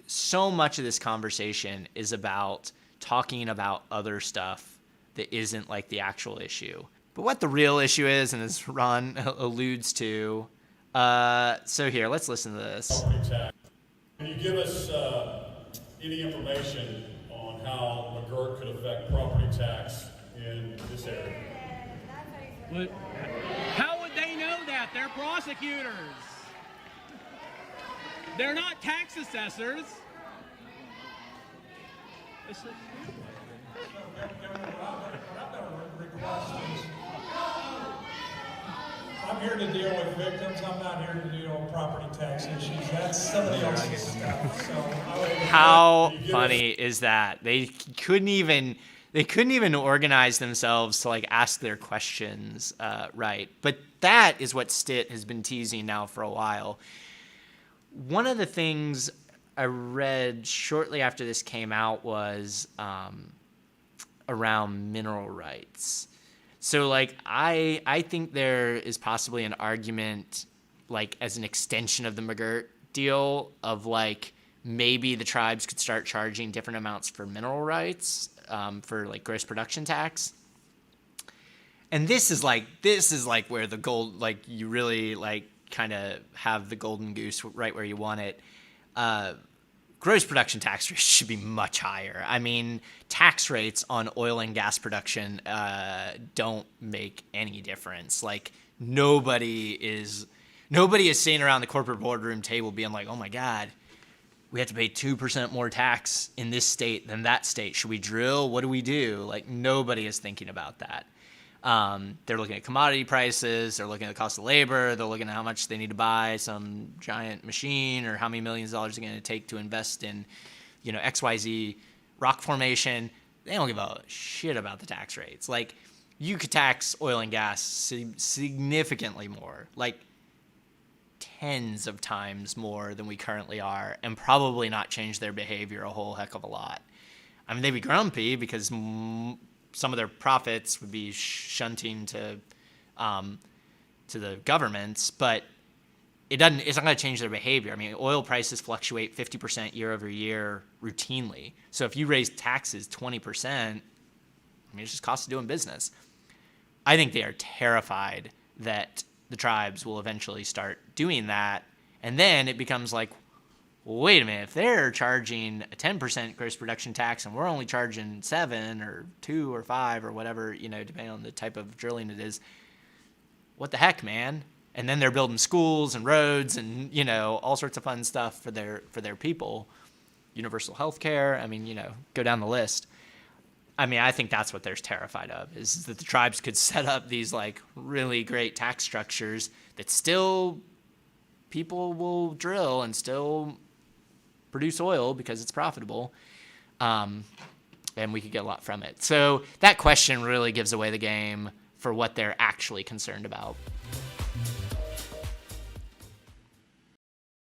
So much of this conversation is about talking about other stuff that isn't like the actual issue. But what the real issue is, and as Ron alludes to, so here, let's listen to this. Property tax. Can you give us any information on how McGirt could affect property tax in this area? What? How would they know that? They're prosecutors. They're not tax assessors. I'm here to deal with victims. I'm not here to deal with property tax issues. That's somebody else's stuff. So how funny is that? They couldn't even organize themselves to like ask their questions right. But that is what Stitt has been teasing now for a while. One of the things I read shortly after this came out was around mineral rights. So like I think there is possibly an argument like as an extension of the McGirt deal of like maybe the tribes could start charging different amounts for mineral rights for like gross production tax. And this is like where the gold, like you really like kind of have the golden goose right where you want it. Gross production tax rates should be much higher. I mean, tax rates on oil and gas production don't make any difference. Like nobody is sitting around the corporate boardroom table being like, oh my God, we have to pay 2% more tax in this state than that state. Should we drill? What do we do? Like nobody is thinking about that. They're looking at commodity prices. They're looking at the cost of labor. They're looking at how much they need to buy some giant machine or how many millions of dollars it's going to take to invest in, XYZ rock formation. They don't give a shit about the tax rates. Like you could tax oil and gas significantly more, like tens of times more than we currently are, and probably not change their behavior a whole heck of a lot. I mean, they'd be grumpy because some of their profits would be shunting to the governments, but it's not going to change their behavior. I mean, oil prices fluctuate 50% year over year routinely. So if you raise taxes 20%, I mean, it's just cost of doing business. I think they are terrified that the tribes will eventually start doing that. And then it becomes like, wait a minute, if they're charging a 10% gross production tax and we're only charging 7 or 2 or 5 or whatever, depending on the type of drilling it is, what the heck, man? And then they're building schools and roads and, all sorts of fun stuff for their people. Universal health care. I mean, go down the list. I mean, I think that's what they're terrified of, is that the tribes could set up these like really great tax structures that still people will drill and still produce oil because it's profitable, and we could get a lot from it. So that question really gives away the game for what they're actually concerned about.